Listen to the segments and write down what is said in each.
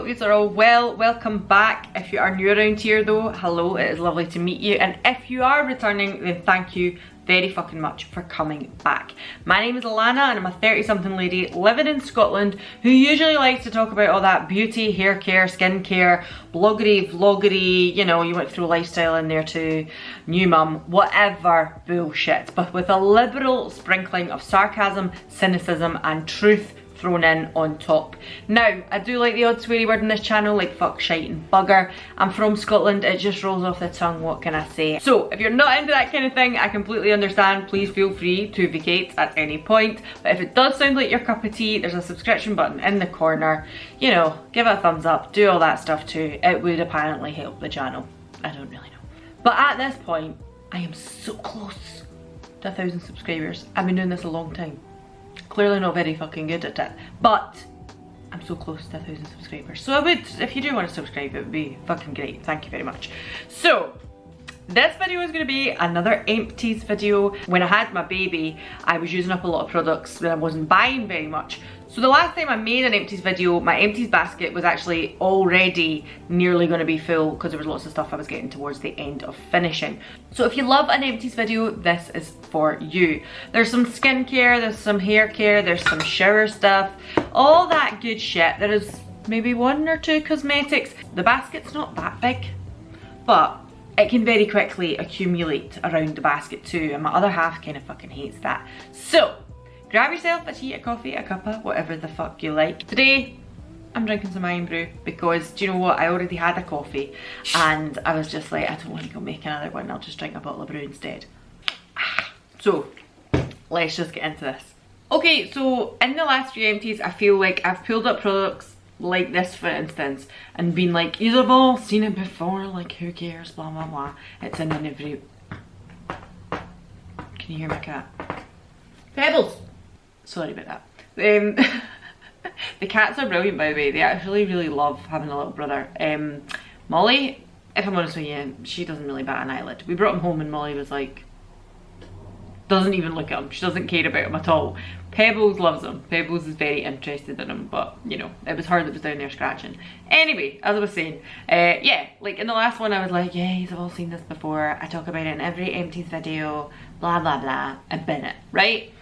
hope you are all well. Welcome back. If you are new around here though, hello, it is lovely to meet you. And if you are returning, then thank you very fucking much for coming back. My name is Alanna and I'm a 30-something lady living in Scotland who usually likes to talk about all that beauty, hair care, skin care, bloggery, vloggery, you know, you went through lifestyle in there too, new mum, whatever bullshit, but with a liberal sprinkling of sarcasm, cynicism and truth thrown in on top. Now, I do like the odd sweary word in this channel, like fuck, shite and bugger. I'm from Scotland, it just rolls off the tongue, what can I say? So, if you're not into that kind of thing, I completely understand. Please feel free to vacate at any point. But if it does sound like your cup of tea, there's a subscription button in the corner. You know, give it a thumbs up, do all that stuff too. It would apparently help the channel. I don't really know. But at this point, I am so close to 1,000 subscribers. I've been doing this a long time. Clearly not very fucking good at it, but I'm so close to 1,000 subscribers. So I would, if you do want to subscribe, it would be fucking great. Thank you very much. So this video is going to be another empties video. When I had my baby, I was using up a lot of products that I wasn't buying very much. So the last time I made an empties video, my empties basket was actually already nearly going to be full because there was lots of stuff I was getting towards the end of finishing. So if you love an empties video, this is for you. There's some skincare, there's some hair care, there's some shower stuff, all that good shit. There is maybe 1 or 2 cosmetics. The basket's not that big, but it can very quickly accumulate around the basket too, and my other half kind of fucking hates that. So grab yourself a tea, a coffee, a cuppa, whatever the fuck you like. Today, I'm drinking some iron brew because, do you know what, I already had a coffee and I was just like, I don't want to go make another one, I'll just drink a bottle of brew instead. So, let's just get into this. Okay, so in the last few empties, I feel like I've pulled up products like this for instance and been like, you've all seen it before, like who cares, blah blah blah. It's in every... Can you hear my cat? Pebbles! Sorry about that. The cats are brilliant, by the way. They actually really love having a little brother. Molly, if I'm honest with you, she doesn't really bat an eyelid. We brought him home and Molly was like, doesn't even look at him. She doesn't care about him at all. Pebbles loves him. Pebbles is very interested in him, but you know, it was her that was down there scratching. Anyway, as I was saying, yeah, like in the last one I was like, yeah, you've all seen this before. I talk about it in every empties video, blah blah blah, and bin it, right?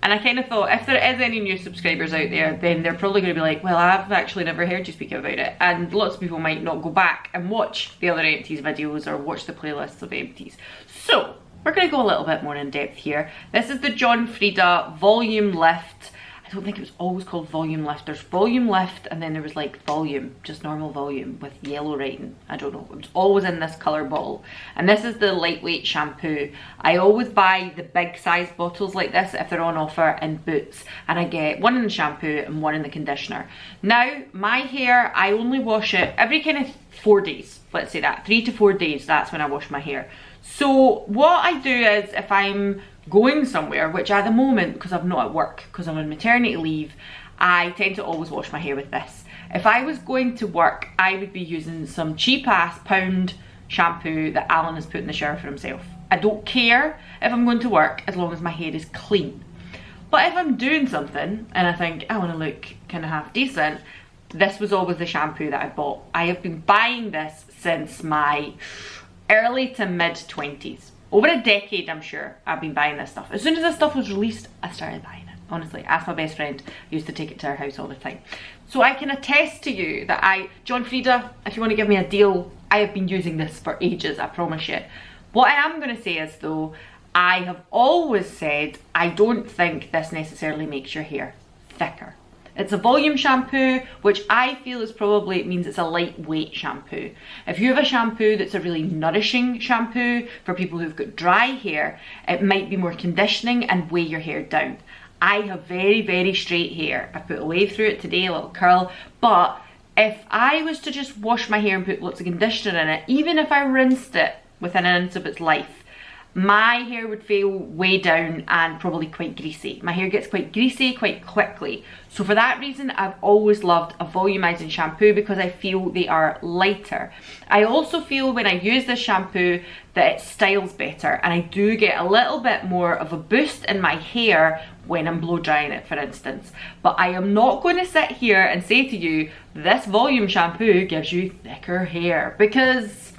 And I kind of thought, if there is any new subscribers out there, then they're probably going to be like, well, I've actually never heard you speak about it. And lots of people might not go back and watch the other empties videos or watch the playlists of empties. So we're going to go a little bit more in depth here. This is the John Frieda Volume Lift. I don't think it was always called Volume Lift. There's Volume Lift and then there was like Volume, just normal volume with yellow writing. I don't know. It was always in this colour bottle. And this is the lightweight shampoo. I always buy the big size bottles like this if they're on offer in Boots. And I get one in the shampoo and one in the conditioner. Now, my hair, I only wash it every kind of 4 days. Let's say that. 3 to 4 days, that's when I wash my hair. So what I do is if I'm going somewhere, which at the moment, because I'm not at work, because I'm on maternity leave, I tend to always wash my hair with this. If I was going to work, I would be using some cheap ass pound shampoo that Alan has put in the shower for himself. I don't care if I'm going to work as long as my hair is clean. But if I'm doing something and I think I want to look kind of half decent, this was always the shampoo that I bought. I have been buying this since my early to mid 20s. Over a decade, I'm sure, I've been buying this stuff. As soon as this stuff was released, I started buying it. Honestly, ask my best friend. I used to take it to her house all the time. So I can attest to you that John Frieda, if you want to give me a deal, I have been using this for ages, I promise you. What I am going to say is though, I have always said, I don't think this necessarily makes your hair thicker. It's a volume shampoo, which I feel is probably means it's a lightweight shampoo. If you have a shampoo that's a really nourishing shampoo for people who've got dry hair, it might be more conditioning and weigh your hair down. I have very, very straight hair. I put a wave through it today, a little curl, but if I was to just wash my hair and put lots of conditioner in it, even if I rinsed it within an ounce of its life, my hair would feel way down and probably quite greasy. My hair gets quite greasy quite quickly. So for that reason, I've always loved a volumizing shampoo because I feel they are lighter. I also feel when I use this shampoo that it styles better, and I do get a little bit more of a boost in my hair when I'm blow drying it, for instance. But I am not going to sit here and say to you, this volume shampoo gives you thicker hair, because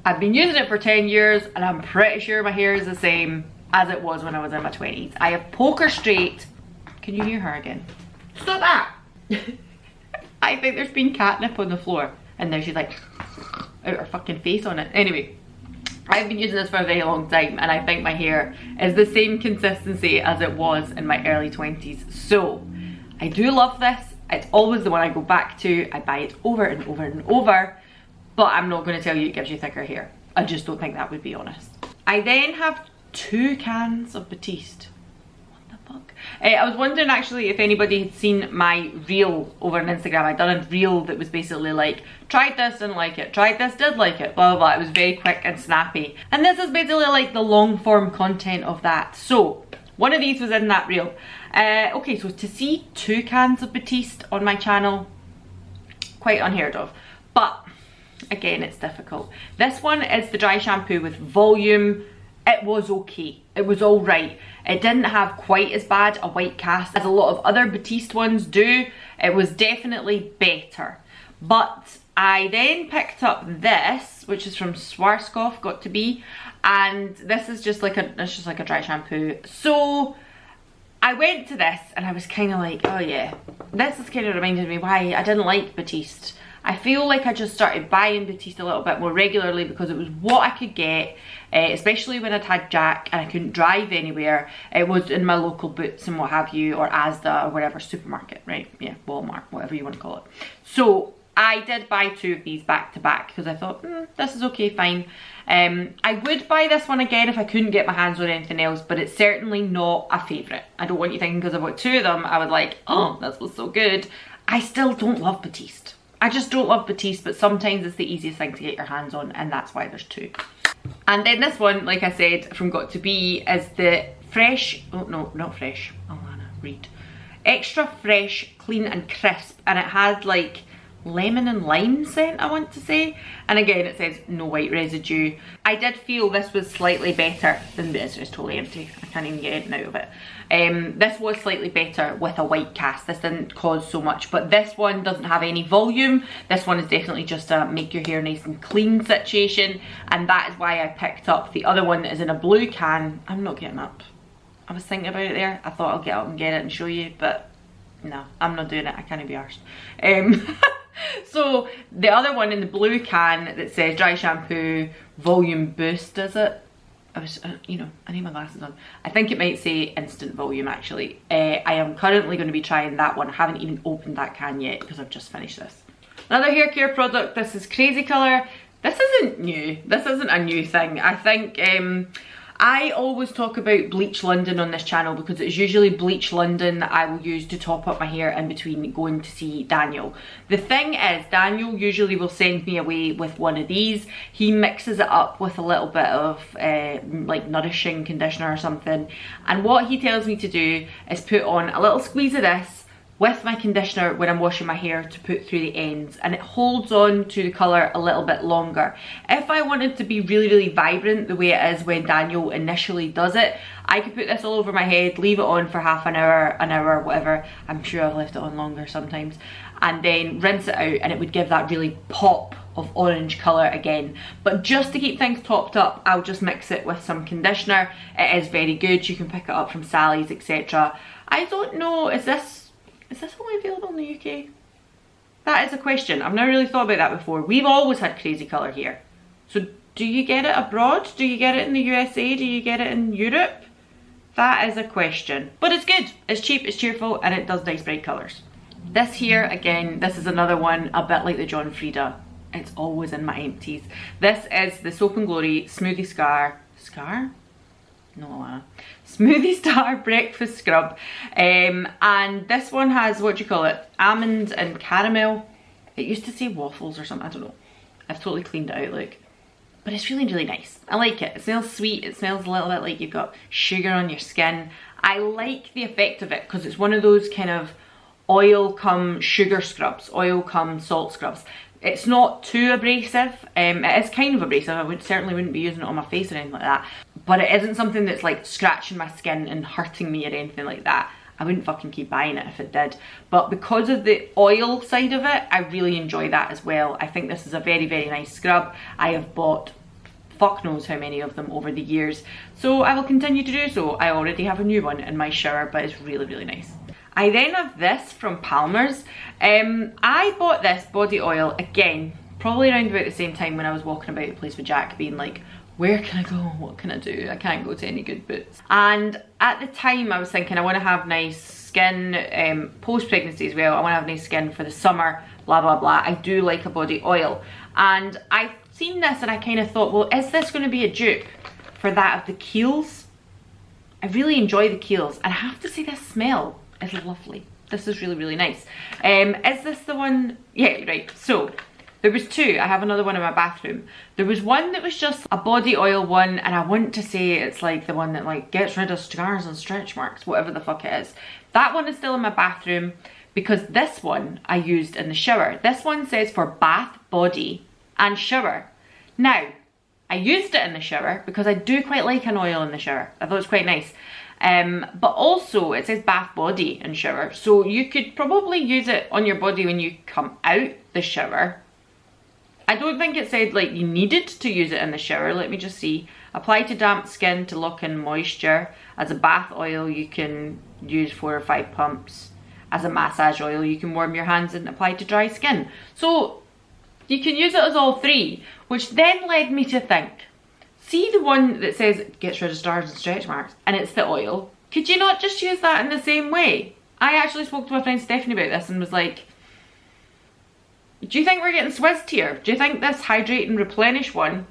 I've been using it for 10 years and I'm pretty sure my hair is the same as it was when I was in my 20s. I have poker straight. Can you hear her again? Stop that! I think there's been catnip on the floor and now she's like out her fucking face on it. Anyway, I've been using this for a very long time and I think my hair is the same consistency as it was in my early 20s. So I do love this. It's always the one I go back to. I buy it over and over and over, but I'm not going to tell you it gives you thicker hair. I just don't think that would be honest. I then have 2 cans of Batiste. What the fuck? I was wondering actually if anybody had seen my reel over on Instagram. I'd done a reel that was basically like, tried this, didn't like it, tried this, did like it, blah blah blah. It was very quick and snappy. And this is basically like the long form content of that. So one of these was in that reel. Okay, so to see 2 cans of Batiste on my channel, quite unheard of. But again, it's difficult. This one is the dry shampoo with volume. It was okay. It was all right. It didn't have quite as bad a white cast as a lot of other Batiste ones do. It was definitely better. But I then picked up this, which is from Schwarzkopf, got to be, and this is just like a dry shampoo. So I went to this and I was kind of like, oh yeah, this is kind of reminded me why I didn't like Batiste. I feel like I just started buying Batiste a little bit more regularly because it was what I could get, especially when I'd had Jack and I couldn't drive anywhere. It was in my local Boots and what have you, or Asda or whatever supermarket, right? Yeah, Walmart, whatever you want to call it. So I did buy 2 of these back to back because I thought, this is okay, fine. I would buy this one again if I couldn't get my hands on anything else, but it's certainly not a favourite. I don't want you thinking because I bought 2 of them, I was like, oh, this was so good. I still don't love Batiste. I just don't love Batiste, but sometimes it's the easiest thing to get your hands on, and that's why there's 2. And then this one, like I said, from Got To Be, is the fresh, oh no, not fresh, Alana, read. Extra fresh, clean and crisp, and it has like lemon and lime scent, I want to say. And again, it says no white residue. I did feel this was slightly better than this. It's totally empty. I can't even get anything out of it. This was slightly better with a white cast. This didn't cause so much, but this one doesn't have any volume. This one is definitely just a make your hair nice and clean situation, and that is why I picked up the other one that is in a blue can. I'm not getting up. I was thinking about it there. I thought I'll get up and get it and show you, but no, I'm not doing it. I can't be arsed. So the other one in the blue can that says dry shampoo volume boost, is it? I was, you know, I need my glasses on. I think it might say instant volume actually. I am currently going to be trying that one. I haven't even opened that can yet because I've just finished this. Another hair care product, this is Crazy Colour. This isn't new. This isn't a new thing. I think I always talk about Bleach London on this channel because it's usually Bleach London that I will use to top up my hair in between going to see Daniel. The thing is, Daniel usually will send me away with one of these. He mixes it up with a little bit of like nourishing conditioner or something, and what he tells me to do is put on a little squeeze of this with my conditioner when I'm washing my hair to put through the ends, and it holds on to the colour a little bit longer. If I wanted to be really, really vibrant the way it is when Daniel initially does it, I could put this all over my head, leave it on for half an hour, whatever. I'm sure I've left it on longer sometimes, and then rinse it out, and it would give that really pop of orange colour again. But just to keep things topped up, I'll just mix it with some conditioner. It is very good. You can pick it up from Sally's, etc. I don't know, is this only available in the UK? That is a question. I've never really thought about that before. We've always had Crazy Colour here. So do you get it abroad? Do you get it in the USA? Do you get it in Europe? That is a question. But it's good. It's cheap, it's cheerful, and it does nice bright colours. This here, again, this is another one a bit like the John Frieda. It's always in my empties. This is the Soap & Glory Smoothie Scar? No, Alana. Smoothie Star Breakfast Scrub, and this one has, what do you call it, almond and caramel. It used to say waffles or something, I don't know. I've totally cleaned it out, look. but it's really, really nice. I like it. It smells sweet. It smells a little bit like you've got sugar on your skin. I like the effect of it because it's one of those kind of oil come sugar scrubs, oil come salt scrubs. It's not too abrasive. It is kind of abrasive. I certainly wouldn't be using it on my face or anything like that. But it isn't something that's like scratching my skin and hurting me or anything like that. I wouldn't fucking keep buying it if it did. But because of the oil side of it, I really enjoy that as well. I think this is a very, very nice scrub. I have bought fuck knows how many of them over the years. So I will continue to do so. I already have a new one in my shower, but it's really, really nice. I then have this from Palmer's. I bought this body oil, again, probably around about the same time when I was walking about the place with Jack being like, where can I go? What can I do? I can't go to any good Boots. And at the time I was thinking I want to have nice skin post-pregnancy as well. I want to have nice skin for the summer, blah, blah, blah. I do like a body oil. And I've seen this and I kind of thought, well, is this going to be a dupe for that of the Kiehl's? I really enjoy the Kiehl's. And I have to say this smell is lovely. This is really, really nice. Is this the one? Yeah, right. So there was two. I have another one in my bathroom. There was one that was just a body oil one, and I want to say it's like the one that like gets rid of scars and stretch marks, whatever the fuck it is. That one is still in my bathroom because this one I used in the shower. This one says for bath, body and shower. Now, I used it in the shower because I do quite like an oil in the shower. I thought it was quite nice. But also it says bath, body and shower. So you could probably use it on your body when you come out the shower. I don't think it said like you needed to use it in the shower. Let me just see. Apply to damp skin to lock in moisture. As a bath oil you can use 4 or 5 pumps. As a massage oil you can warm your hands and apply to dry skin. So you can use it as all three, which then led me to think, see the one that says gets rid of stars and stretch marks and it's the oil, could you not just use that in the same way? I actually spoke to my friend Stephanie about this and was like, do you think we're getting swizzed here? Do you think this hydrate and replenish one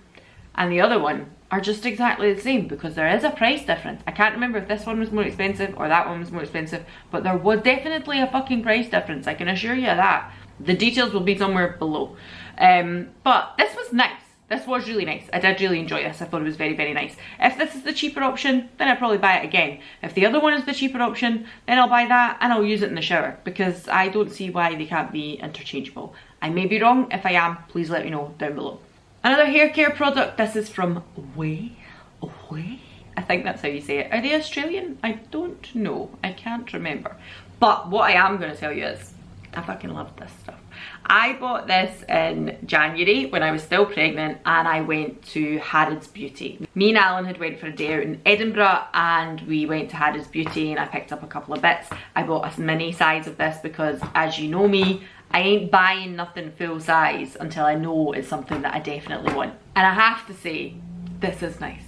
and the other one are just exactly the same? Because there is a price difference. I can't remember if this one was more expensive or that one was more expensive, but there was definitely a fucking price difference, I can assure you of that. The details will be somewhere below. But this was nice. This was really nice. I did really enjoy this. I thought it was very, very nice. If this is the cheaper option, then I'll probably buy it again. If the other one is the cheaper option, then I'll buy that and I'll use it in the shower because I don't see why they can't be interchangeable. I may be wrong. If I am, please let me know down below. Another hair care product. This is from YESALTSTYLE. I think that's how you say it. Are they Australian? I don't know. I can't remember. But what I am going to tell you is, I fucking love this stuff. I bought this in January when I was still pregnant and I went to Harrods Beauty. Me and Alan had went for a day out in Edinburgh and we went to Harrods Beauty and I picked up a couple of bits. I bought a mini size of this because, as you know me, I ain't buying nothing full size until I know it's something that I definitely want. And I have to say, this is nice.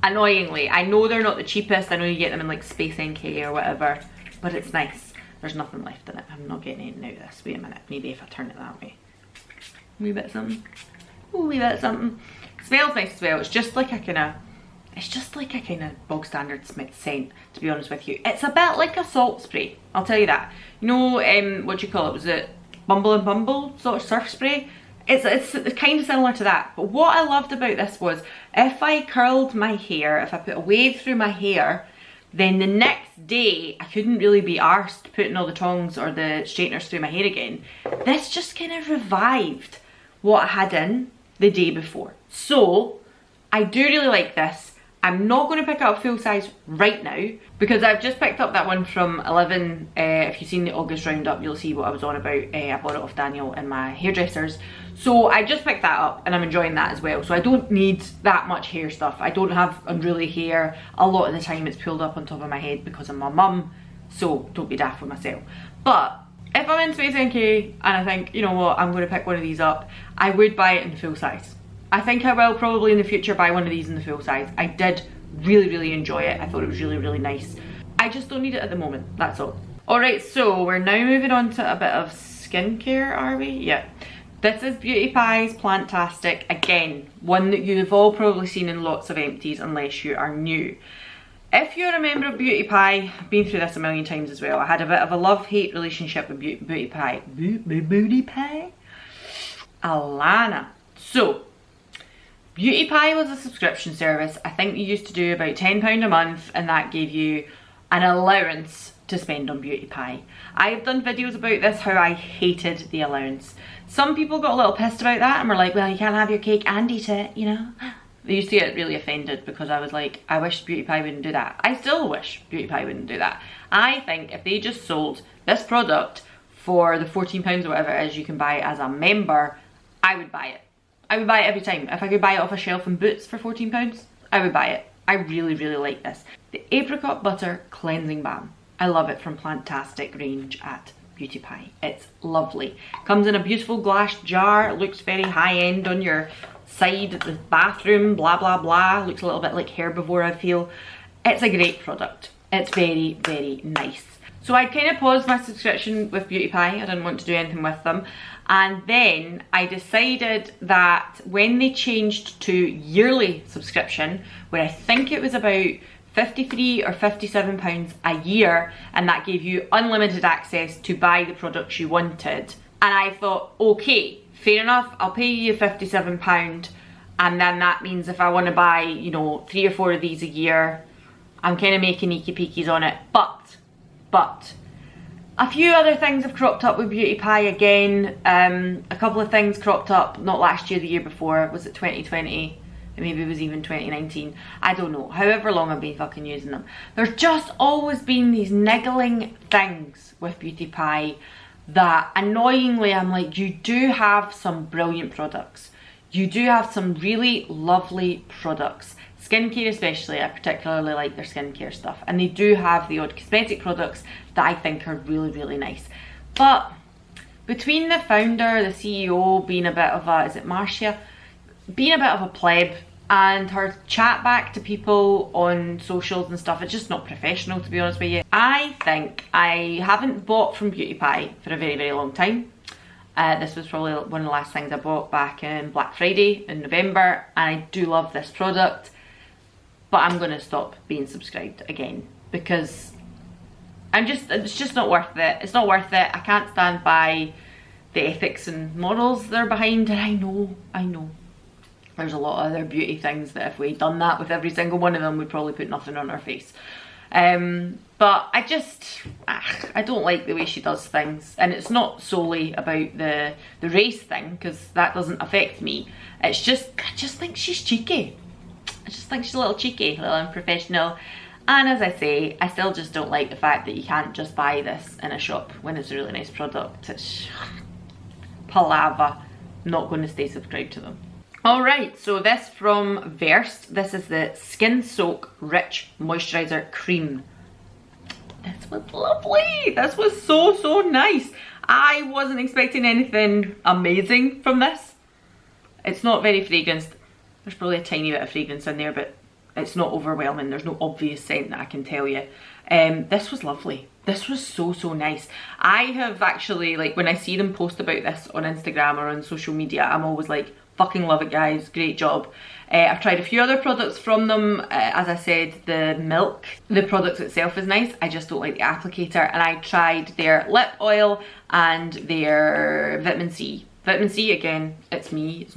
Annoyingly, I know they're not the cheapest. I know you get them in like Space NK or whatever, but it's nice. There's nothing left in it. I'm not getting anything out of this. Wait a minute. Maybe if I turn it that way. A wee bit of something. Ooh, a wee bit of something. It smells nice as well. It's just like a kind of bog standard scent, to be honest with you. It's a bit like a salt spray. I'll tell you that. You know, what do you call it? Was it Bumble and Bumble sort of surf spray? It's kind of similar to that. But what I loved about this was if I curled my hair, if I put a wave through my hair, then the next day I couldn't really be arsed putting all the tongs or the straighteners through my hair again. This just kind of revived what I had in the day before. So I do really like this. I'm not going to pick up full size right now because I've just picked up that one from 11. If you've seen the August roundup, you'll see what I was on about. I bought it off Daniel in my hairdressers. So I just picked that up and I'm enjoying that as well. So I don't need that much hair stuff. I don't have unruly hair. A lot of the time it's pulled up on top of my head because of my mum. So don't be daft with myself. But if I'm in Space NK and I think, you know what, I'm going to pick one of these up, I would buy it in full size. I think I will probably in the future buy one of these in the full size. I did really, really enjoy it. I thought it was really, really nice. I just don't need it at the moment, that's all. Alright, so we're now moving on to a bit of skincare, are we? Yeah. This is EMPTIES Plantastic. Again, one that you've all probably seen in lots of empties unless you are new. If you're a member of Beauty Pie, I've been through this a million times as well. I had a bit of a love-hate relationship with Beauty Pie. Beauty Pie? ALANNA. So, Beauty Pie was a subscription service. I think you used to do about £10 a month, and that gave you an allowance to spend on Beauty Pie. I've done videos about this, how I hated the allowance. Some people got a little pissed about that and were like, well, you can't have your cake and eat it, you know? They used to get really offended because I was like, I wish Beauty Pie wouldn't do that. I still wish Beauty Pie wouldn't do that. I think if they just sold this product for the £14 or whatever it is you can buy it as a member, I would buy it. I would buy it every time. If I could buy it off a shelf in Boots for £14, I would buy it. I really, really like this. The Apricot Butter Cleansing Balm. I love it from Plantastic range at Beauty Pie. It's lovely. Comes in a beautiful glass jar. It looks very high-end on your side, the bathroom, blah, blah, blah. Looks a little bit like Herbivore, I feel. It's a great product. It's very, very nice. So I kind of paused my subscription with Beauty Pie. I didn't want to do anything with them. And then I decided that when they changed to yearly subscription, where I think it was about £53 or £57 a year, and that gave you unlimited access to buy the products you wanted. And I thought, okay, fair enough, I'll pay you £57, and then that means if I want to buy, you know, 3 or 4 of these a year, I'm kind of making eeky peekies on it. But a few other things have cropped up with Beauty Pie again. A couple of things cropped up, not last year, the year before. Was it 2020? Maybe it was even 2019. I don't know. However long I've been fucking using them. There's just always been these niggling things with Beauty Pie that annoyingly I'm like, you do have some brilliant products. You do have some really lovely products. Skincare especially, I particularly like their skincare stuff. And they do have the odd cosmetic products that I think are really, really nice. But between the founder, the CEO being a bit of a, is it Marcia? Being a bit of a pleb, and her chat back to people on socials and stuff, it's just not professional, to be honest with you. I think I haven't bought from Beauty Pie for a very, very long time. This was probably one of the last things I bought back in Black Friday in November, and I do love this product, but I'm going to stop being subscribed again because it's just not worth it. It's not worth it. I can't stand by the ethics and morals they're behind, and I know. There's a lot of other beauty things that if we'd done that with every single one of them, we'd probably put nothing on our face. But I don't like the way she does things. And it's not solely about the race thing, because that doesn't affect me. It's just, I just think she's cheeky. I just think she's a little cheeky, a little unprofessional. And as I say, I still just don't like the fact that you can't just buy this in a shop when it's a really nice product. It's palaver. Not going to stay subscribed to them. Alright, so this from Versed. This is the Skin Soak Rich Moisturiser Cream. This was lovely. This was so, so nice. I wasn't expecting anything amazing from this. It's not very fragranced. There's probably a tiny bit of fragrance in there, but it's not overwhelming. There's no obvious scent that I can tell you. This was lovely. This was so, so nice. I have actually, like, when I see them post about this on Instagram or on social media, I'm always like, fucking love it, guys, great job. I've tried a few other products from them. As I said, the milk, the product itself is nice. I just don't like the applicator. And I tried their lip oil and their vitamin C. Vitamin C, again, it's me, it's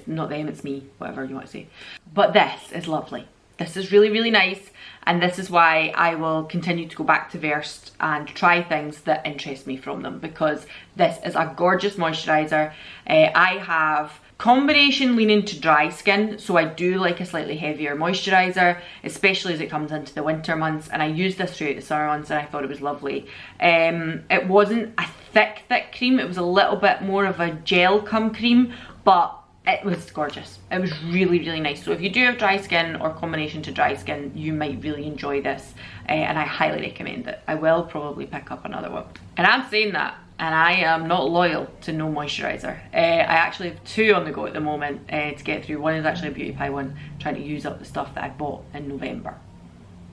not them, it's me, whatever you want to say. But this is lovely. This is really, really nice, and this is why I will continue to go back to Versed and try things that interest me from them, because this is a gorgeous moisturiser. I have combination leaning to dry skin, so I do like a slightly heavier moisturiser, especially as it comes into the winter months, and I used this throughout the summer months and I thought it was lovely. It wasn't a thick cream, it was a little bit more of a gel cum cream, but it was gorgeous. It was really, really nice. So if you do have dry skin or combination to dry skin, you might really enjoy this, and I highly recommend it. I will probably pick up another one. And I'm saying that, and I am not loyal to no moisturiser. I actually have 2 on the go at the moment to get through. One is actually a Beauty Pie one, trying to use up the stuff that I bought in November.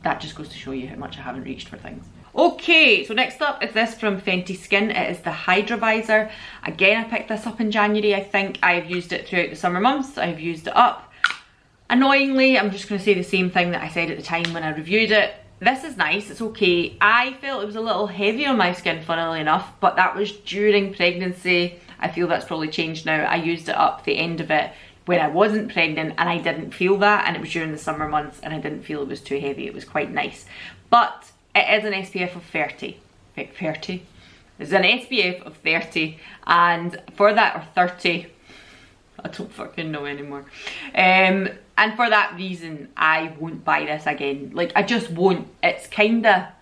That just goes to show you how much I haven't reached for things. Okay, so next up is this from Fenty Skin. It is the Hydra Visor. Again, I picked this up in January. I think I've used it throughout the summer months. I've used it up. Annoyingly, I'm just going to say the same thing that I said at the time when I reviewed it. This is nice, it's okay. I felt it was a little heavy on my skin, funnily enough, but that was during pregnancy. I feel that's probably changed now. I used it up the end of it when I wasn't pregnant, and I didn't feel that, and it was during the summer months and I didn't feel it was too heavy. It was quite nice. But it is an SPF of 30. 30? It's an SPF of 30, and for that, or 30, I don't fucking know anymore. And for that reason, I won't buy this again. Like, I just won't. It's kinda,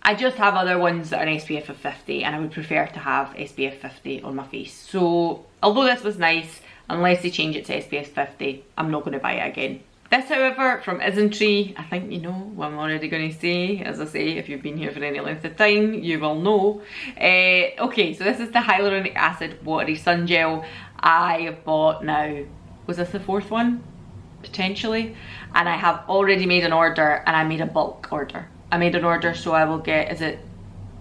I just have other ones that are an SPF of 50, and I would prefer to have SPF 50 on my face. So, although this was nice, unless they change it to SPF 50, I'm not going to buy it again. This, however, from Isntree, I think you know what I'm already going to say. As I say, if you've been here for any length of time, you will know. Okay, so this is the Hyaluronic Acid Watery Sun Gel. I have bought now, was this the 4th one? Potentially. And I have already made an order, and I made a bulk order. I made an order, so I will get, is it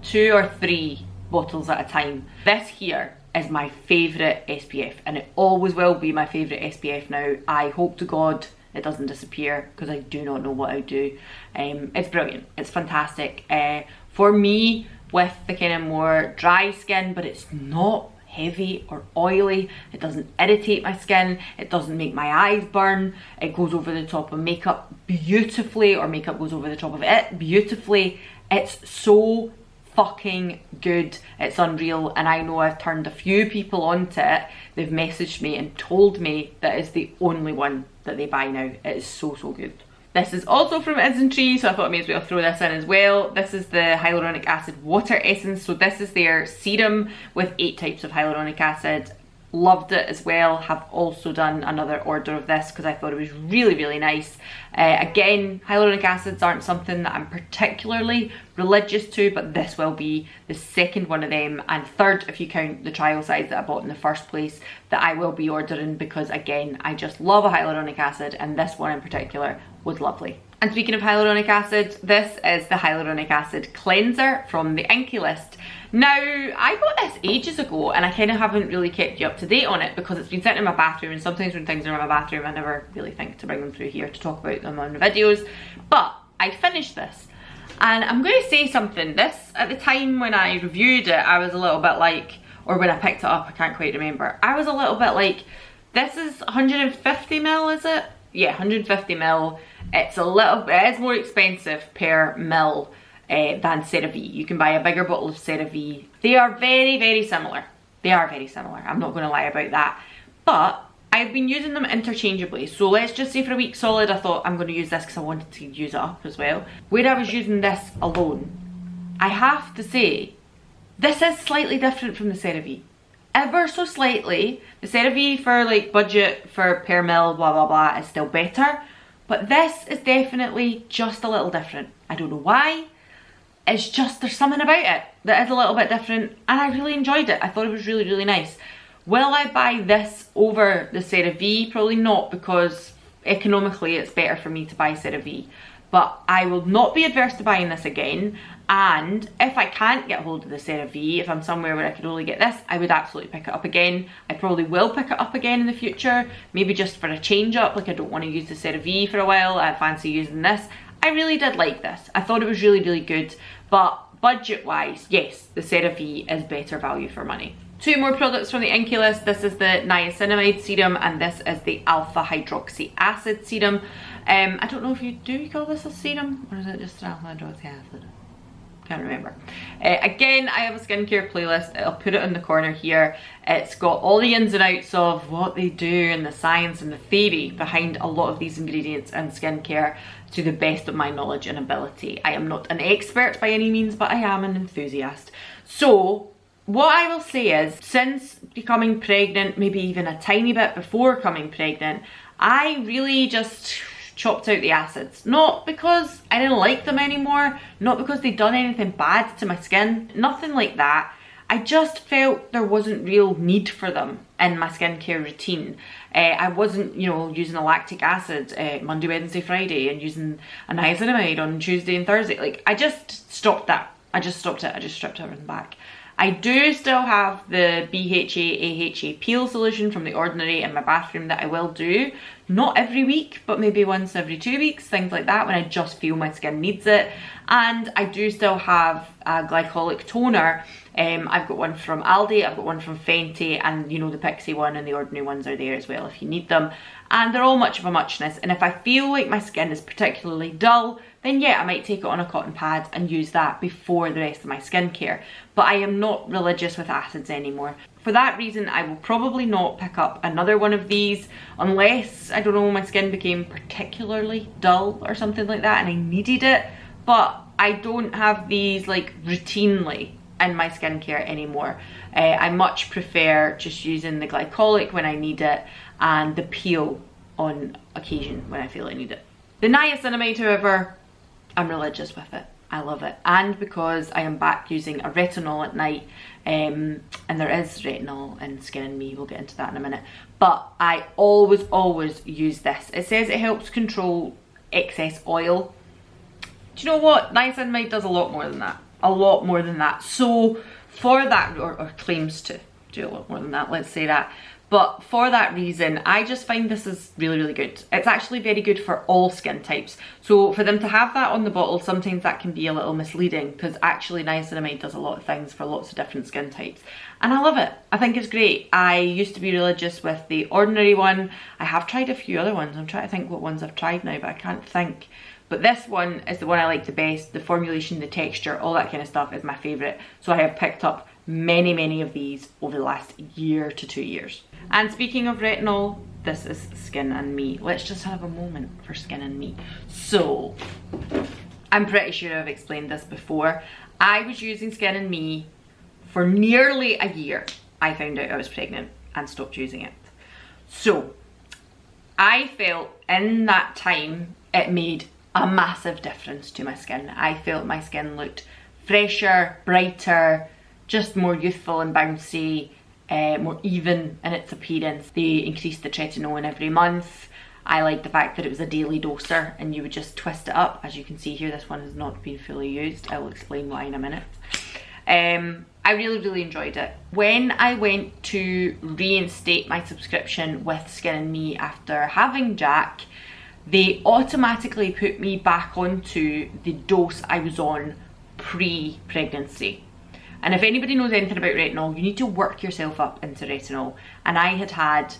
2 or 3 bottles at a time. This here is my favourite SPF, and it always will be my favourite SPF now. I hope to God it doesn't disappear, because I do not know what I do. It's brilliant, it's fantastic. For me, with the kind of more dry skin, but it's not heavy or oily, it doesn't irritate my skin, it doesn't make my eyes burn, it goes over the top of makeup beautifully, or makeup goes over the top of it beautifully. It's so fucking good, it's unreal. And I know I've turned a few people onto it. They've messaged me and told me that it's the only one that they buy now. It is so good. This is also from Isntree, so I thought I may as well throw this in as well. This is the Hyaluronic Acid Water Essence. So this is their serum with 8 types of hyaluronic acid. Loved it as well. Have also done another order of this because I thought it was really nice. Again, hyaluronic acids aren't something that I'm particularly religious to, but this will be the 2nd one of them, and 3rd if you count the trial size that I bought in the first place, that I will be ordering, because again, I just love a hyaluronic acid, and this one in particular was lovely. And speaking of hyaluronic acid, this is the Hyaluronic Acid Cleanser from the Inkey List. Now, I bought this ages ago, and I kind of haven't really kept you up to date on it because it's been sitting in my bathroom, and sometimes when things are in my bathroom I never really think to bring them through here to talk about them on the videos. But I finished this, and I'm going to say something. This, at the time when I reviewed it, I was a little bit like, or when I picked it up, I can't quite remember, I was a little bit like, this is 150ml, is it? Yeah, 150ml. It's a little bit, it is more expensive per mil than CeraVe. You can buy a bigger bottle of CeraVe. They are very similar. They are very similar. I'm not going to lie about that. But I've been using them interchangeably. So let's just say for a week solid, I thought I'm going to use this because I wanted to use it up as well. Where I was using this alone, I have to say, this is slightly different from the CeraVe. Ever so slightly. The CeraVe for like budget for per mil, blah blah blah, is still better. But this is definitely just a little different. I don't know why. It's just, there's something about it that is a little bit different, and I really enjoyed it. I thought it was really nice. Will I buy this over the CeraVe? Probably not, because economically it's better for me to buy CeraVe. But I will not be adverse to buying this again. And if I can't get hold of the CeraVe, if I'm somewhere where I could only get this, I would absolutely pick it up again. I probably will pick it up again in the future, maybe just for a change up. Like, I don't want to use the CeraVe for a while, I fancy using this. I really did like this. I thought it was really good, but budget wise, yes, the CeraVe is better value for money. 2 more products from the Inkey List. This is the niacinamide serum, and this is the alpha hydroxy acid serum. I don't know if you call this a serum, or is it just an alpha hydroxy acid? Can't remember. Again, I have a skincare playlist. I'll put it in the corner here. It's got all the ins and outs of what they do and the science and the theory behind a lot of these ingredients in skincare to the best of my knowledge and ability. I am not an expert by any means, but I am an enthusiast. So what I will say is, since becoming pregnant, maybe even a tiny bit before becoming pregnant, I really just chopped out the acids. Not because I didn't like them anymore, not because they'd done anything bad to my skin, nothing like that. I just felt there wasn't real need for them in my skincare routine. I wasn't, you know, using a lactic acid Monday, Wednesday, Friday, and using a niacinamide on Tuesday and Thursday. Like, I just stopped that. I just stopped it. I just stripped everything back. I do still have the BHA AHA peel solution from The Ordinary in my bathroom that I will do. Not every week, but maybe once every 2 weeks, things like that, when I just feel my skin needs it. And I do still have a glycolic toner I've got one from Aldi, I've got one from Fenty, and you know the Pixie one and the ordinary ones are there as well if you need them. And they're all much of a muchness, and if I feel like my skin is particularly dull, then yeah, I might take it on a cotton pad and use that before the rest of my skincare. But I am not religious with acids anymore. For that reason, I will probably not pick up another one of these unless, I don't know, my skin became particularly dull or something like that and I needed it. But I don't have these like routinely in my skincare anymore. I much prefer just using the glycolic when I need it and the peel on occasion when I feel I need it. The niacinamide, however, I'm religious with it. I love it. And because I am back using a retinol at night, and there is retinol in Skin and Me, we'll get into that in a minute, but I always use this. It says it helps control excess oil. Do you know what? Niacinamide does a lot more than that. A lot more than that. So for that, or claims to do a lot more than that, let's say that. But for that reason, I just find this is really good. It's actually very good for all skin types. So for them to have that on the bottle, sometimes that can be a little misleading because actually niacinamide does a lot of things for lots of different skin types. And I love it. I think it's great. I used to be religious with the ordinary one. I have tried a few other ones. I'm trying to think what ones I've tried now, but I can't think. But this one is the one I like the best. The formulation, the texture, all that kind of stuff is my favourite. So I have picked up many of these over the last year to 2 years. And speaking of retinol, this is Skin and Me. Let's just have a moment for Skin and Me. So, I'm pretty sure I've explained this before. I was using Skin and Me for nearly a year. I found out I was pregnant and stopped using it. So, I felt in that time it made a massive difference to my skin. I felt my skin looked fresher, brighter, just more youthful and bouncy, more even in its appearance. They increased the tretinoin every month. I like the fact that it was a daily doser and you would just twist it up. As you can see here, this one has not been fully used. I will explain why in a minute. I really enjoyed it. When I went to reinstate my subscription with Skin and Me after having Jack, they automatically put me back onto the dose I was on pre-pregnancy. And if anybody knows anything about retinol, you need to work yourself up into retinol. And I had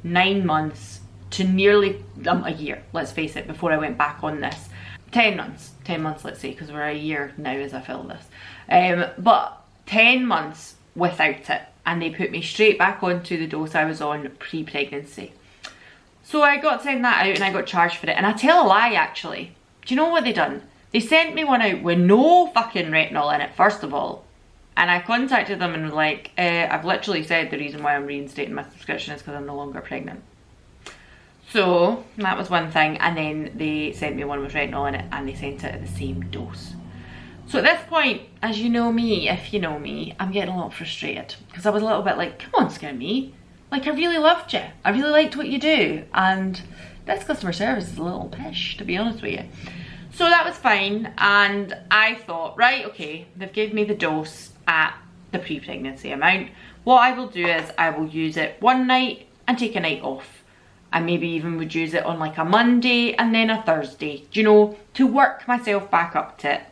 9 months to nearly a year, let's face it, before I went back on this. 10 months let's say, because we're a year now as I film this. But 10 months without it. And they put me straight back onto the dose I was on pre-pregnancy. So I got sent that out and I got charged for it. And I tell a lie actually. Do you know what they done? They sent me one out with no fucking retinol in it, first of all. And I contacted them and was like, I've literally said the reason why I'm reinstating my subscription is because I'm no longer pregnant. So that was one thing. And then they sent me one with retinol in it and they sent it at the same dose. So at this point, as you know me, if you know me, I'm getting a little frustrated. Because I was a little bit like, come on, Skin and Me. Like, I really loved you. I really liked what you do. And this customer service is a little pish, to be honest with you. So that was fine. And I thought, right, okay, they've given me the dose at the pre-pregnancy amount. What I will do is I will use it one night and take a night off. I maybe even would use it on like a Monday and then a Thursday, you know, to work myself back up to it.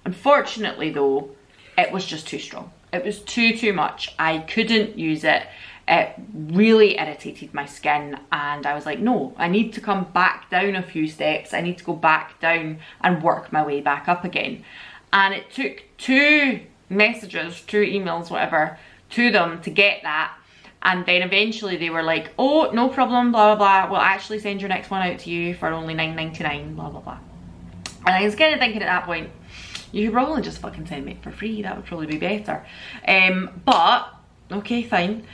Unfortunately though, it was just too strong. It was too much. I couldn't use it. It really irritated my skin and I was like, no, I need to come back down a few steps. I need to go back down and work my way back up again. And it took 2 messages, 2 emails, whatever, to them to get that. And then eventually they were like, oh, no problem, blah, blah, blah. We'll actually send your next one out to you for only $9.99, blah, blah, blah. And I was kind of thinking at that point, you could probably just fucking send me it for free. That would probably be better. But, okay, fine.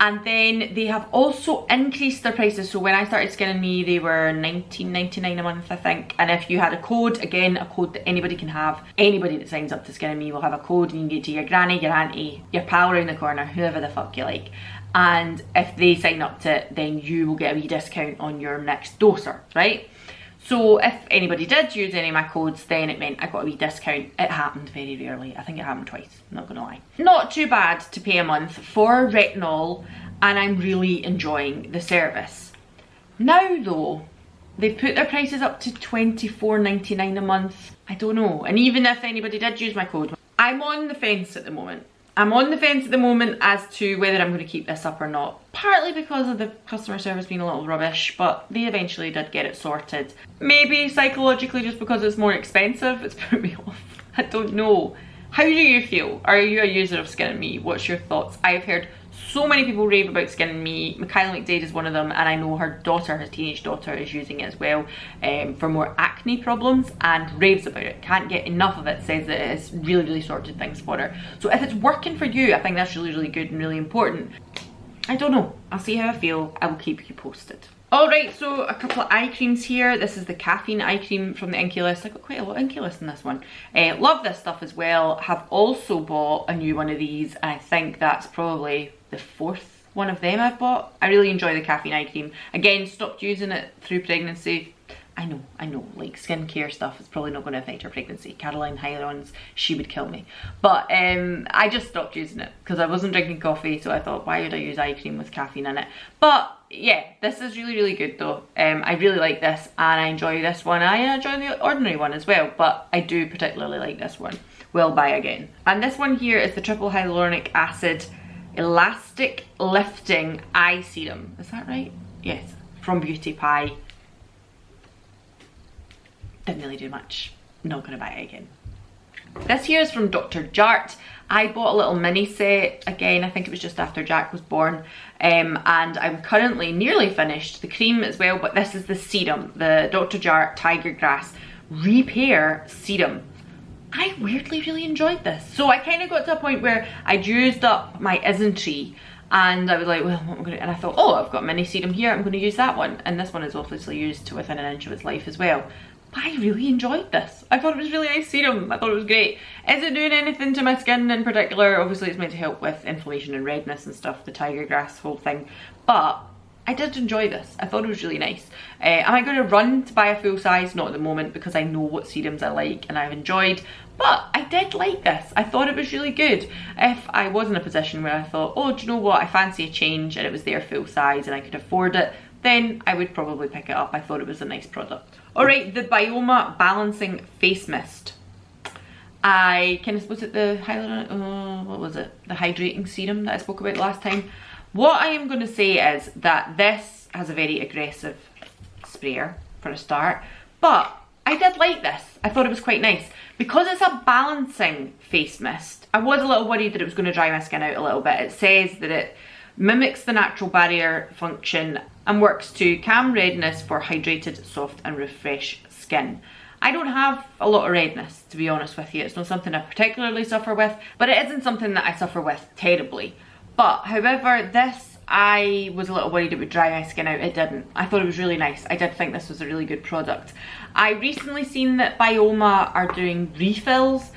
And then they have also increased their prices. So when I started Skin and Me, they were $19.99 a month, I think. And if you had a code, again, a code that anybody can have, anybody that signs up to Skin and Me will have a code and you can get to your granny, your auntie, your pal around the corner, whoever the fuck you like. And if they sign up to it, then you will get a wee discount on your next doser, right? So if anybody did use any of my codes, then it meant I got a wee discount. It happened very rarely. I think it happened twice, I'm not gonna lie. Not too bad to pay a month for retinol, and I'm really enjoying the service. Now though, they've put their prices up to $24.99 a month. I don't know, and even if anybody did use my code, I'm on the fence at the moment. I'm on the fence at the moment as to whether I'm going to keep this up or not. Partly because of the customer service being a little rubbish, but they eventually did get it sorted. Maybe psychologically just because it's more expensive, it's put me off. I don't know. How do you feel? Are you a user of Skin and Me? What's your thoughts? I've heard so many people rave about Skin and Me. Michaela McDade is one of them, and I know her daughter, her teenage daughter, is using it as well for more acne problems and raves about it. Can't get enough of it, says that it has really, really sorted things for her. So if it's working for you, I think that's really, really good and really important. I don't know. I'll see how I feel. I will keep you posted. Alright, so a couple of eye creams here. This is the caffeine eye cream from the Inkey List. I got quite a lot of Inkey List in this one. Love this stuff as well. Have also bought a new one of these. I think that's probably the 4th one of them I've bought. I really enjoy the caffeine eye cream. Again, stopped using it through pregnancy. I know, like skincare stuff is probably not going to affect her pregnancy. Caroline Hirons, she would kill me. But I just stopped using it because I wasn't drinking coffee, so I thought, why would I use eye cream with caffeine in it? But yeah, this is really, really good though. I really like this and I enjoy this one. I enjoy the ordinary one as well, but I do particularly like this one. Will buy again. And this one here is the triple hyaluronic acid elastic lifting eye serum. Is that right? Yes, from Beauty Pie. Didn't really do much. Not gonna buy it again. This here is from Dr. Jart. I bought a little mini set, again, I think it was just after Jack was born, and I'm currently nearly finished the cream as well, but this is the serum, the Dr. Jart Tiger Grass Repair Serum. I weirdly really enjoyed this. So I kind of got to a point where I'd used up my Isntree and I was like, well, what am I gonna, and I thought, oh, I've got mini serum here, I'm gonna use that one. And this one is obviously used to within an inch of its life as well. But I really enjoyed this. I thought it was really nice serum. I thought it was great. Is it doing anything to my skin in particular? Obviously it's meant to help with inflammation and redness and stuff, the tiger grass whole thing. But I did enjoy this. I thought it was really nice. Am I going to run to buy a full size? Not at the moment because I know what serums I like and I've enjoyed. But I did like this. I thought it was really good. If I was in a position where I thought, oh, do you know what? I fancy a change and it was there full size and I could afford it, then I would probably pick it up. I thought it was a nice product. Alright, the Bioma Balancing Face Mist. Was it the hyaluronic, what was it? The hydrating serum that I spoke about last time. What I am going to say is that this has a very aggressive sprayer for a start, but I did like this. I thought it was quite nice. Because it's a balancing face mist, I was a little worried that it was going to dry my skin out a little bit. It says that it mimics the natural barrier function and works to calm redness for hydrated, soft and refreshed skin. I don't have a lot of redness, to be honest with you. It's not something I particularly suffer with, but it isn't something that I suffer with terribly. But however, this, I was a little worried it would dry my skin out. It didn't. I thought it was really nice. I did think this was a really good product. I recently seen that Bioma are doing refills.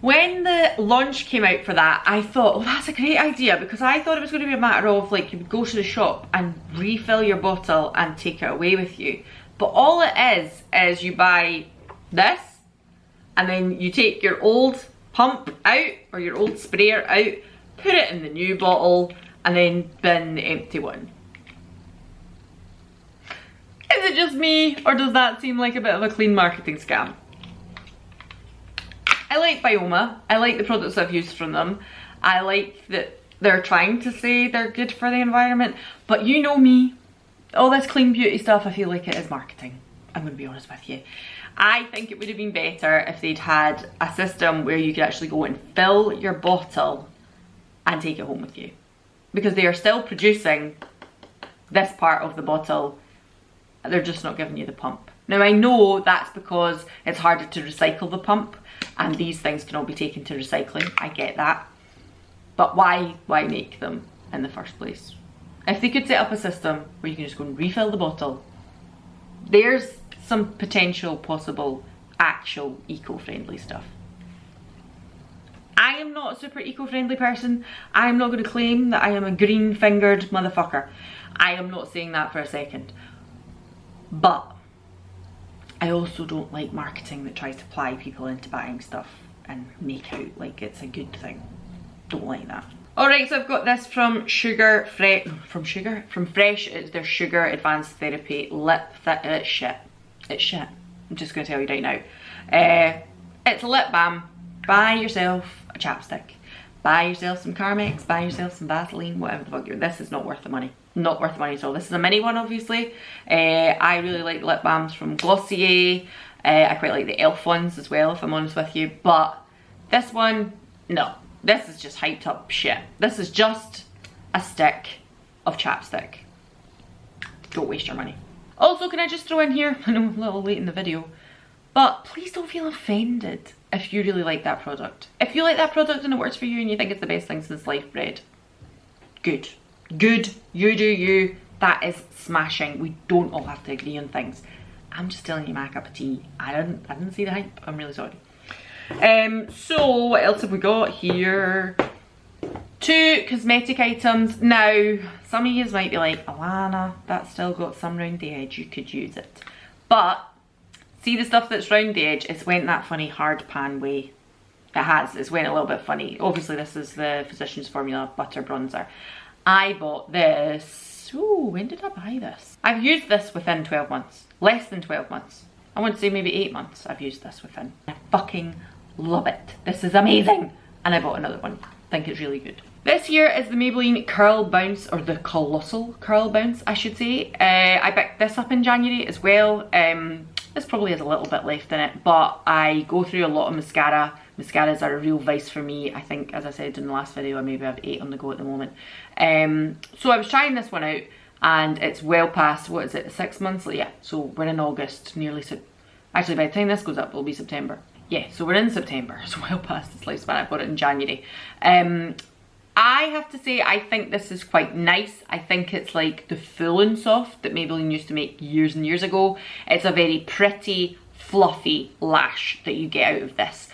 When the launch came out for that, I thought, oh, that's a great idea, because I thought it was going to be a matter of like you would go to the shop and refill your bottle and take it away with you. But all it is you buy this and then you take your old pump out or your old sprayer out, put it in the new bottle and then bin the empty one. Is it just me or does that seem like a bit of a clean marketing scam? I like Bioma. I like the products I've used from them. I like that they're trying to say they're good for the environment, but you know me, all this clean beauty stuff, I feel like it is marketing. I'm going to be honest with you. I think it would have been better if they'd had a system where you could actually go and fill your bottle and take it home with you. Because they are still producing this part of the bottle, they're just not giving you the pump. Now I know that's because it's harder to recycle the pump and these things can all be taken to recycling, I get that. But why make them in the first place? If they could set up a system where you can just go and refill the bottle, there's some potential possible actual eco-friendly stuff. I am not a super eco-friendly person. I'm not going to claim that I am a green-fingered motherfucker. I am not saying that for a second. But I also don't like marketing that tries to ply people into buying stuff and make out like it's a good thing. Don't like that. Alright, so I've got this from Fresh. It's their Sugar Advanced Therapy Lip It's shit. It's shit. I'm just going to tell you right now. It's a lip balm. Buy yourself a chapstick. buy yourself some Carmex, buy yourself some Vaseline, whatever the fuck you're, this is not worth the money. Not worth the money at all. This is a mini one, obviously. I really like lip balms from Glossier. I quite like the e.l.f. ones as well, if I'm honest with you. But this one, no. This is just hyped up shit. This is just a stick of chapstick. Don't waste your money. Also, can I just throw in here, I know I'm a little late in the video, but please don't feel offended if you really like that product. If you like that product and it works for you and you think it's the best thing since sliced bread, good. Good, you do you. That is smashing. We don't all have to agree on things. I'm just telling you my cup of tea. I didn't see the hype. I'm really sorry. So what else have we got here? 2 cosmetic items. Now, some of you might be like, Alanna, that's still got some round the edge, you could use it. But, see the stuff that's round the edge, it's went that funny hard pan way. It has, it's went a little bit funny. Obviously this is the Physicians Formula Butter Bronzer. I bought this, ooh, when did I buy this? I've used this within 12 months, less than 12 months. I want to say maybe 8 months I've used this within. I fucking love it. This is amazing. And I bought another one. I think it's really good. This here is the Maybelline Curl Bounce, or the Colossal Curl Bounce, I should say. I picked this up in January as well. This probably has a little bit left in it, but I go through a lot of mascara. Mascaras are a real vice for me. I think, as I said in the last video, I maybe have 8 on the go at the moment. So I was trying this one out, and it's well past, what is it, 6 months? Yeah, so we're in August, nearly, actually by the time this goes up, it'll be September. Yeah, so we're in September, so well past its lifespan. I bought it in January. I have to say, I think this is quite nice. I think it's like the Full and Soft that Maybelline used to make years and years ago. It's a very pretty, fluffy lash that you get out of this.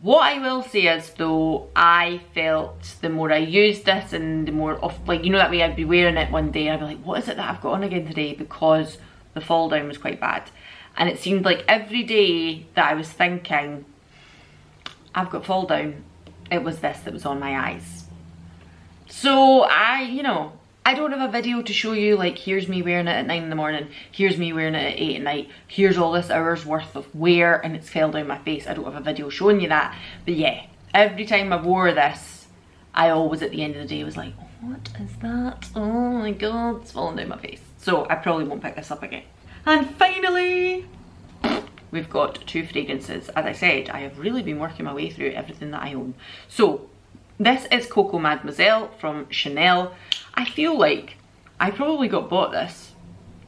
What I will say is though, I felt the more I used this and the more off, like, you know, that way I'd be wearing it one day and I'd be like, what is it that I've got on again today? Because the fall down was quite bad. And it seemed like every day that I was thinking, I've got fall down, it was this that was on my eyes. So you know, I don't have a video to show you like, here's me wearing it at 9 in the morning, here's me wearing it at 8 at night, here's all this hours worth of wear and it's fell down my face. I don't have a video showing you that. But yeah, every time I wore this, I always at the end of the day was like, what is that? Oh my god, it's falling down my face. So I probably won't pick this up again. And finally, we've got 2 fragrances. As I said, I have really been working my way through everything that I own. So this is Coco Mademoiselle from Chanel. I feel like I probably got bought this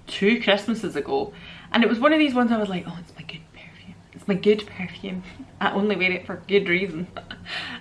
2 Christmases ago, and it was one of these ones I was like, oh, it's my good perfume. It's my good perfume. I only wear it for good reason.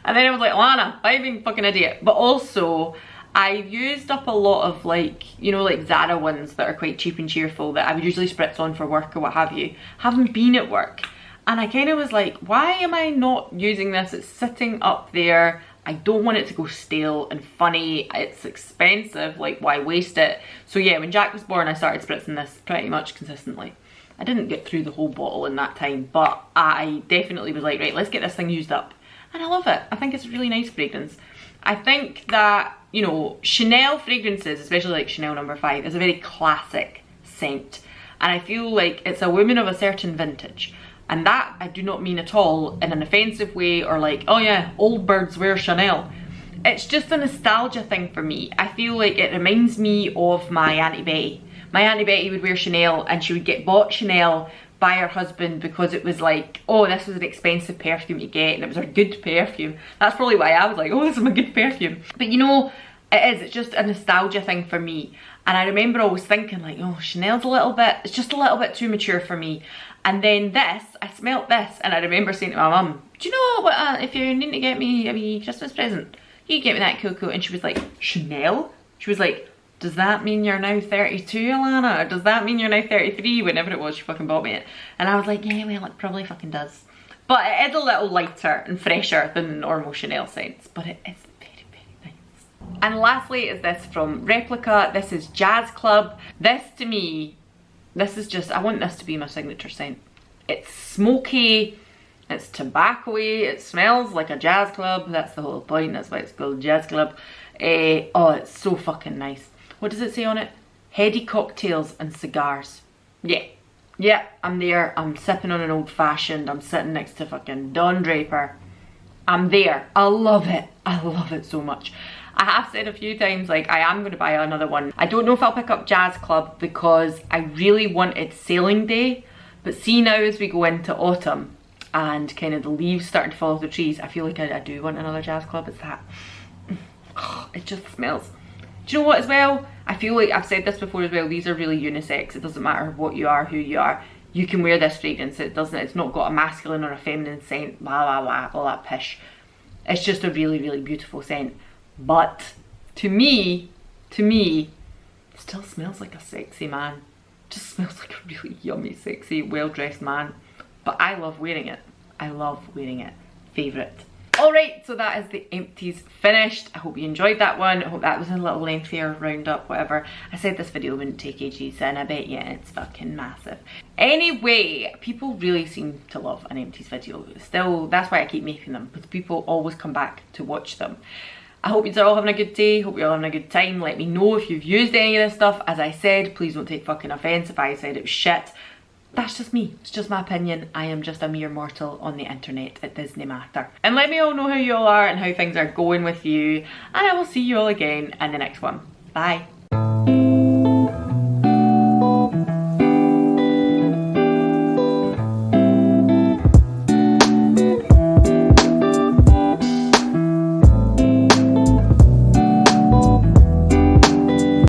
And then I was like, Alanna, why are you being a fucking idiot? But also, I've used up a lot of like, you know, like Zara ones that are quite cheap and cheerful that I would usually spritz on for work or what have you. Haven't been at work. And I kind of was like, why am I not using this? It's sitting up there. I don't want it to go stale and funny. It's expensive, like why waste it? So yeah, when Jack was born, I started spritzing this pretty much consistently. I didn't get through the whole bottle in that time, but I definitely was like, right, let's get this thing used up. And I love it. I think it's a really nice fragrance. I think that, you know, Chanel fragrances, especially like Chanel No. 5, is a very classic scent. And I feel like it's a woman of a certain vintage. And that I do not mean at all in an offensive way or like, oh yeah, old birds wear Chanel. It's just a nostalgia thing for me. I feel like it reminds me of my Auntie Betty. My Auntie Betty would wear Chanel and she would get bought Chanel by her husband because it was like, oh, this was an expensive perfume to get and it was her good perfume. That's probably why I was like, oh, this is my good perfume. But you know, it's just a nostalgia thing for me. And I remember always thinking like, oh, Chanel's a little bit, it's just a little bit too mature for me. And then this, I smelt this and I remember saying to my mum, do you know what, if you're needing to get me a wee Christmas present, you get me that Coco. And she was like, Chanel? She was like, does that mean you're now 32, Alanna? Or does that mean you're now 33? Whenever it was, she fucking bought me it. And I was like, yeah, well, it probably fucking does. But it is a little lighter and fresher than the normal Chanel scents, but it is very, very nice. And lastly is this from Replica. This is Jazz Club. This to me, this is just, I want this to be my signature scent. It's smoky, it's tobacco-y, it smells like a jazz club. That's the whole point, that's why it's called Jazz Club. Oh, it's so fucking nice. What does it say on it? Heady cocktails and cigars. Yeah, I'm there. I'm sipping on an old fashioned. I'm sitting next to fucking Don Draper. I'm there. I love it. I love it so much. I have said a few times, like, I am going to buy another one. I don't know if I'll pick up Jazz Club because I really want its sailing day. But see, now as we go into autumn and kind of the leaves starting to fall off the trees, I feel like I do want another Jazz Club. It's that, it just smells. Do you know what as well? I feel like I've said this before as well, these are really unisex. It doesn't matter what you are, who you are. You can wear this fragrance. It's not got a masculine or a feminine scent, blah, blah, blah, all that pish. It's just a really, really beautiful scent. But to me, it still smells like a sexy man. It just smells like a really yummy, sexy, well-dressed man. But I love wearing it. I love wearing it. Favourite. Alright, so that is the empties finished. I hope you enjoyed that one. I hope that was a little lengthier roundup, whatever. I said this video wouldn't take ages, and I bet you it's fucking massive. Anyway, people really seem to love an empties video. Still, that's why I keep making them, because people always come back to watch them. I hope you're all having a good day, hope you're all having a good time. Let me know if you've used any of this stuff. As I said, please don't take fucking offence if I said it was shit. That's just me, it's just my opinion. I am just a mere mortal on the internet. It doesn't matter. And let me all know how you all are and how things are going with you. And I will see you all again in the next one. Bye.